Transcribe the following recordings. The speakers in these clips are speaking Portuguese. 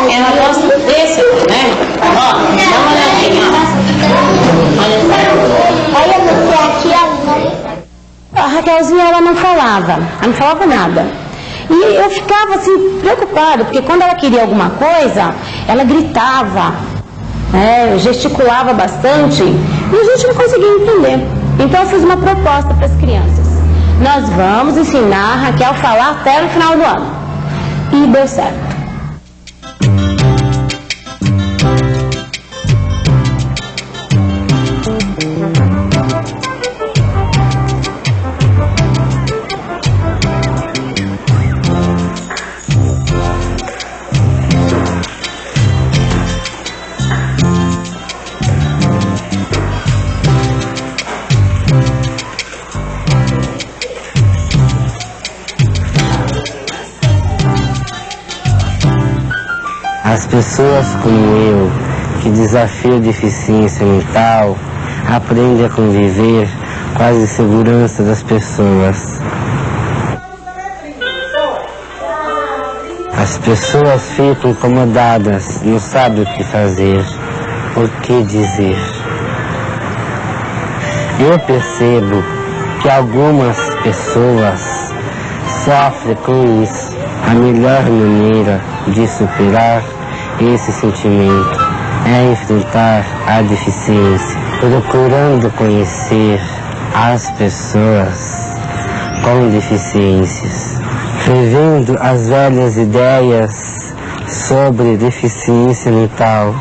Ela gosta desse, né? Ó, dá uma olhadinha, ó. Olha só. A Raquelzinha, ela não falava nada. E eu ficava assim, preocupada, porque quando ela queria alguma coisa, ela gritava, gesticulava bastante, e a gente não conseguia entender. Então eu fiz uma proposta para as crianças. Nós vamos ensinar a Raquel a falar até no final do ano. E deu certo. As pessoas como eu, que desafiam a deficiência mental, aprendem a conviver com as inseguranças das pessoas. As pessoas ficam incomodadas, não sabem o que fazer, o que dizer. Eu percebo que algumas pessoas sofrem com isso. A melhor maneira de superar esse sentimento é enfrentar a deficiência, procurando conhecer as pessoas com deficiências, revendo as velhas ideias sobre deficiência mental.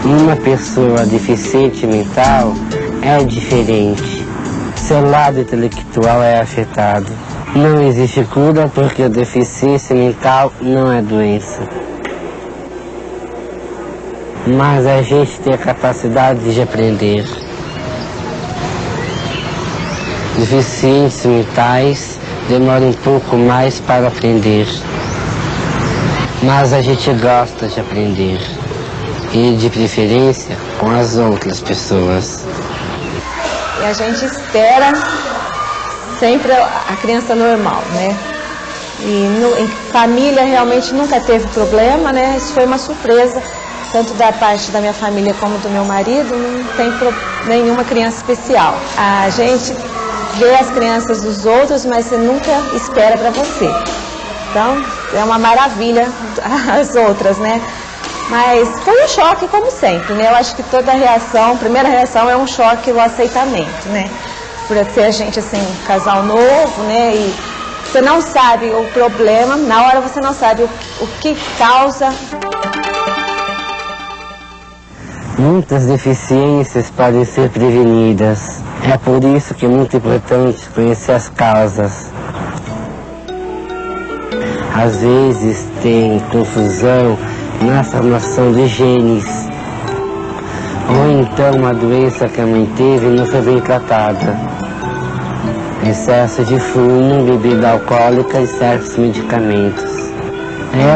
Uma pessoa deficiente mental é diferente. Seu lado intelectual é afetado. Não existe cura porque a deficiência mental não é doença. Mas a gente tem a capacidade de aprender. Deficientes mentais demoram um pouco mais para aprender. Mas a gente gosta de aprender. E de preferência com as outras pessoas. E a gente espera sempre a criança normal, né? E em família realmente nunca teve problema, né? Isso foi uma surpresa, tanto da parte da minha família como do meu marido, não tem nenhuma criança especial. A gente vê as crianças dos outros, mas você nunca espera para você. Então, é uma maravilha as outras, né? Mas foi um choque, como sempre, né? Eu acho que toda reação, a primeira reação é um choque, o aceitamento, né? Por ser a gente, assim, um casal novo, né? E você não sabe o problema, na hora você não sabe o que causa. Muitas deficiências podem ser prevenidas. É por isso que é muito importante conhecer as causas. Às vezes tem confusão na formação de genes, ou então uma doença que a mãe teve não foi bem tratada. Excesso de fumo, bebida alcoólica e certos medicamentos.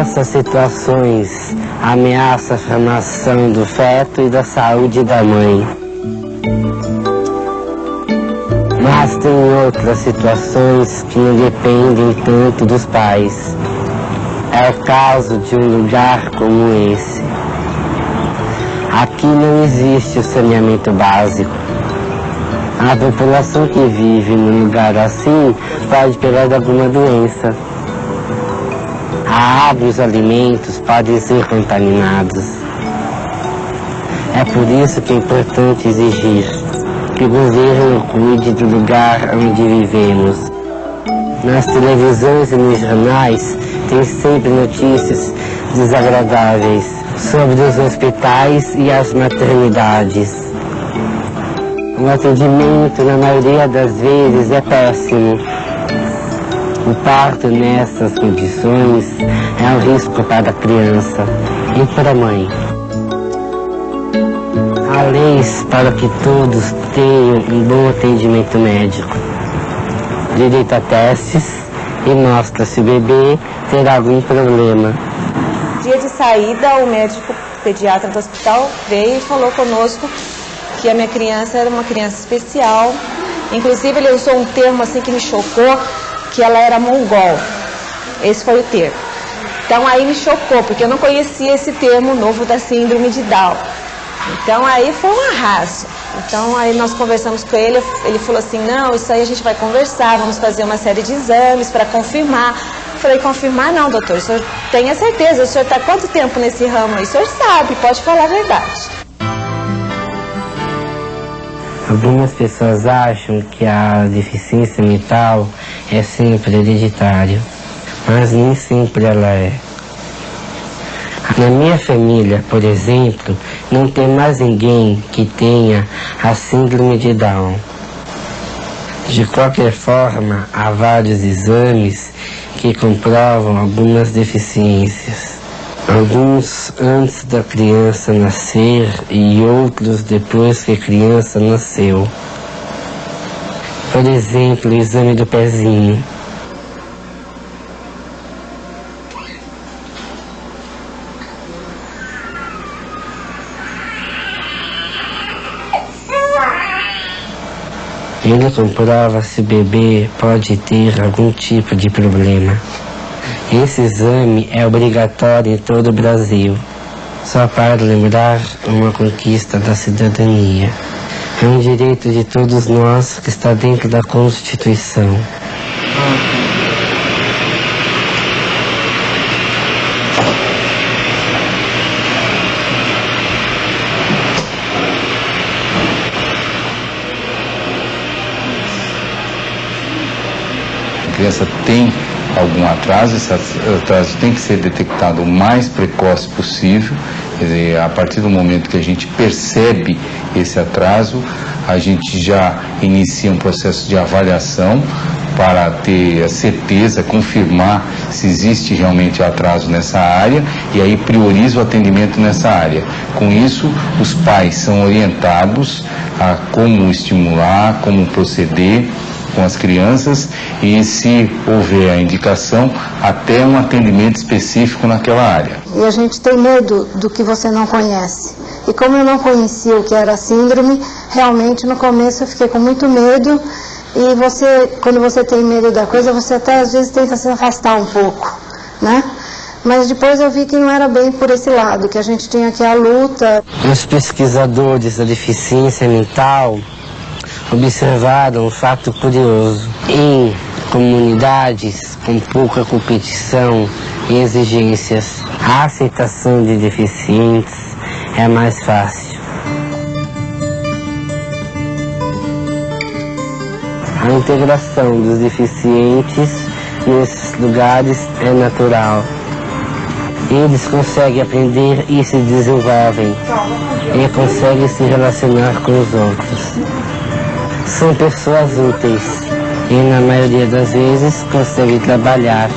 Essas situações ameaçam a formação do feto e da saúde da mãe. Mas tem outras situações que não dependem tanto dos pais. É o caso de um lugar como esse. Aqui não existe o saneamento básico. A população que vive num lugar assim pode pegar alguma doença. A água e os alimentos podem ser contaminados. É por isso que é importante exigir que o governo cuide do lugar onde vivemos. Nas televisões e nos jornais tem sempre notícias desagradáveis sobre os hospitais e as maternidades. O atendimento, na maioria das vezes, é péssimo. O parto nessas condições é um risco para a criança e para a mãe. Há leis para que todos tenham um bom atendimento médico. Direito a testes e mostra se o bebê terá algum problema. Dia de saída, o médico pediatra do hospital veio e falou conosco que a minha criança era uma criança especial. Inclusive ele usou um termo assim que me chocou, que ela era mongol. Esse foi o termo. Então aí me chocou, porque eu não conhecia esse termo novo da síndrome de Down. Então aí foi um arraso. Então aí nós conversamos com ele, ele falou assim, não, isso aí a gente vai conversar, vamos fazer uma série de exames para confirmar. Eu falei, confirmar não, doutor, o senhor tenha certeza, o senhor está há quanto tempo nesse ramo aí? O senhor sabe, pode falar a verdade. Algumas pessoas acham que a deficiência mental é sempre hereditária, mas nem sempre ela é. Na minha família, por exemplo, não tem mais ninguém que tenha a síndrome de Down. De qualquer forma, há vários exames que comprovam algumas deficiências. Alguns antes da criança nascer e outros depois que a criança nasceu. Por exemplo, o exame do pezinho. Ele comprova se o bebê pode ter algum tipo de problema. Esse exame é obrigatório em todo o Brasil. Só para lembrar uma conquista da cidadania. É um direito de todos nós que está dentro da Constituição. A criança tem algum atraso, esse atraso tem que ser detectado o mais precoce possível. Quer dizer, a partir do momento que a gente percebe esse atraso, a gente já inicia um processo de avaliação para ter a certeza, confirmar se existe realmente atraso nessa área e aí prioriza o atendimento nessa área. Com isso, os pais são orientados a como estimular, como proceder com as crianças e, se houver a indicação, até um atendimento específico naquela área. E a gente tem medo do que você não conhece. E como eu não conhecia o que era a síndrome, realmente no começo eu fiquei com muito medo. E você, quando você tem medo da coisa, você até às vezes tenta se afastar um pouco, né? Mas depois eu vi que não era bem por esse lado, que a gente tinha aqui a luta. Os pesquisadores da deficiência mental observaram um fato curioso. Em comunidades com pouca competição e exigências, a aceitação de deficientes é mais fácil. A integração dos deficientes nesses lugares é natural. Eles conseguem aprender e se desenvolvem, e conseguem se relacionar com os outros. São pessoas úteis e, na maioria das vezes, conseguem trabalhar.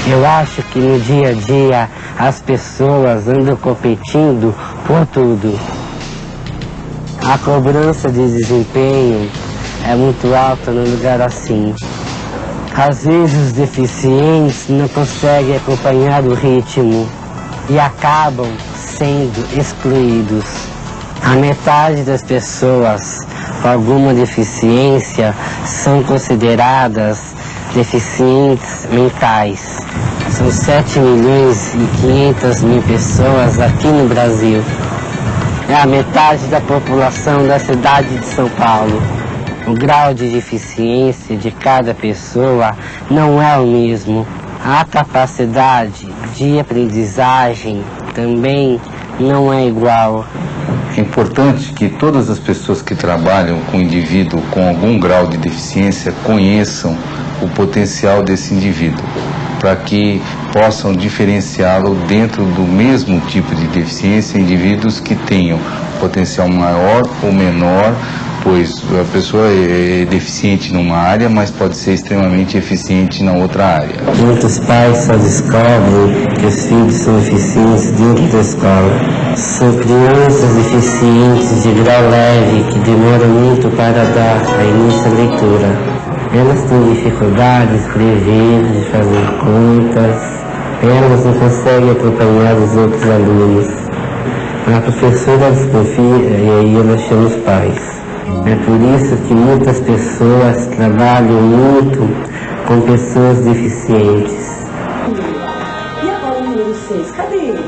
Eu acho que no dia a dia as pessoas andam competindo por tudo. A cobrança de desempenho é muito alta num lugar assim. Às vezes os deficientes não conseguem acompanhar o ritmo e acabam sendo excluídos. A metade das pessoas com alguma deficiência são consideradas deficientes mentais. São 7.500.000 pessoas aqui no Brasil. É a metade da população da cidade de São Paulo. O grau de deficiência de cada pessoa não é o mesmo. A capacidade de aprendizagem também não é igual. É importante que todas as pessoas que trabalham com o indivíduo com algum grau de deficiência conheçam o potencial desse indivíduo, para que possam diferenciá-lo dentro do mesmo tipo de deficiência, indivíduos que tenham potencial maior ou menor, pois a pessoa é deficiente numa área, mas pode ser extremamente eficiente na outra área. Muitos pais só descobrem que os filhos são eficientes dentro da escola. São crianças deficientes de grau leve que demoram muito para dar a início à leitura. Elas têm dificuldade de escrever, de fazer contas. Elas não conseguem acompanhar os outros alunos. A professora desconfia e aí ela chama os pais. É por isso que muitas pessoas trabalham muito com pessoas deficientes. E agora o número 6? Cadê ele?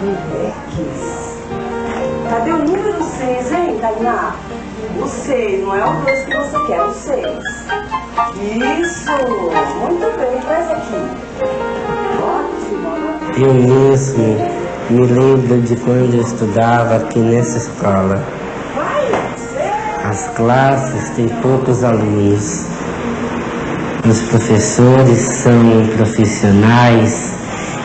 Moleques. Cadê o número 6, hein, Tainá? O 6, não é o 2 que você quer, o 6. Isso! Muito bem, traz aqui. Ótimo. Eu mesmo me lembro de quando eu estudava aqui nessa escola. As classes têm poucos alunos. Os professores são profissionais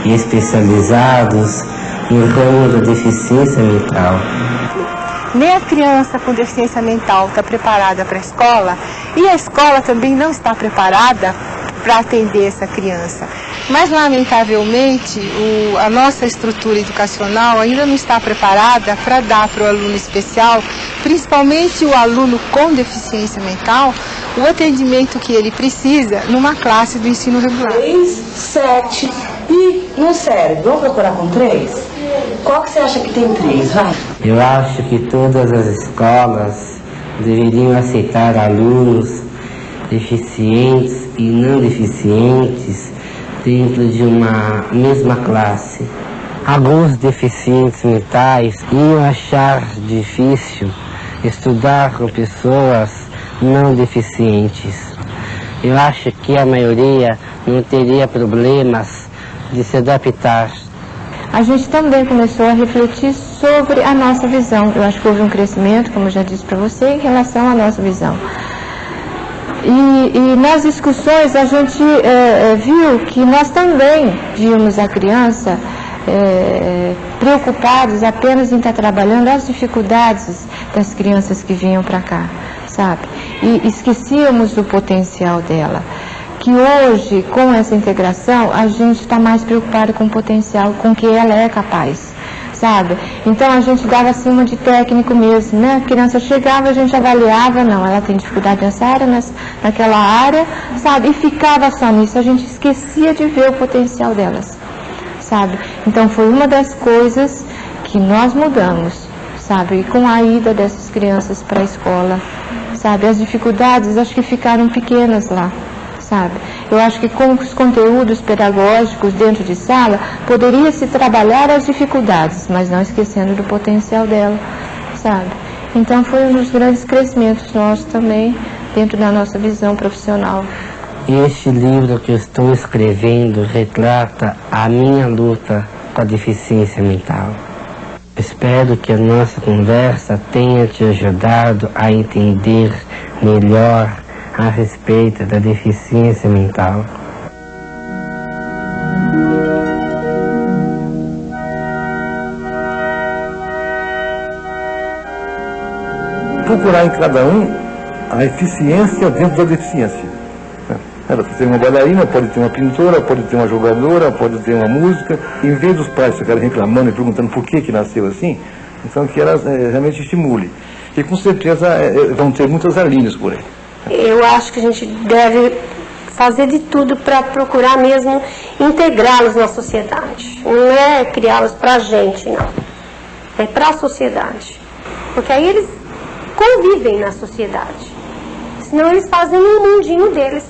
e especializados no ramo da deficiência mental. Nem a criança com deficiência mental está preparada para a escola e a escola também não está preparada para atender essa criança. Mas, lamentavelmente, a nossa estrutura educacional ainda não está preparada para dar para o aluno especial, principalmente o aluno com deficiência mental, o atendimento que ele precisa numa classe do ensino regular. 3, 7 e no cérebro. Vamos procurar com 3? Qual que você acha que tem 3? Vai. Eu acho que todas as escolas deveriam aceitar alunos deficientes e não deficientes dentro de uma mesma classe. Alguns deficientes mentais iam achar difícil estudar com pessoas não deficientes. Eu acho que a maioria não teria problemas de se adaptar. A gente também começou a refletir sobre a nossa visão. Eu acho que houve um crescimento, como eu já disse para você, em relação à nossa visão. E nas discussões a gente viu que nós também víamos a criança preocupados apenas em estar trabalhando as dificuldades das crianças que vinham para cá, sabe? E esquecíamos do potencial dela. Que hoje, com essa integração, a gente está mais preocupado com o potencial, com o que ela é capaz, sabe? Então a gente dava acima de técnico mesmo, né? A criança chegava, a gente avaliava, não, ela tem dificuldade nessa área, naquela área, sabe? E ficava só nisso, a gente esquecia de ver o potencial delas, sabe? Então foi uma das coisas que nós mudamos, sabe? E com a ida dessas crianças para a escola, sabe? As dificuldades acho que ficaram pequenas lá. Sabe? Eu acho que com os conteúdos pedagógicos dentro de sala, poderia-se trabalhar as dificuldades, mas não esquecendo do potencial dela, sabe? Então foi um dos grandes crescimentos nossos também, dentro da nossa visão profissional. Este livro que eu estou escrevendo retrata a minha luta com a deficiência mental. Espero que a nossa conversa tenha te ajudado a entender melhor a respeito da deficiência mental. Procurar em cada um a eficiência dentro da deficiência. Ela pode ter uma bailarina, pode ter uma pintora, pode ter uma jogadora, pode ter uma música. Em vez dos pais ficarem reclamando e perguntando por que nasceu assim, então que ela realmente estimule. E com certeza vão ter muitas Alinhas por aí. Eu acho que a gente deve fazer de tudo para procurar mesmo integrá-los na sociedade. Não é criá-los para a gente, não. É para a sociedade. Porque aí eles convivem na sociedade. Senão eles fazem um mundinho deles.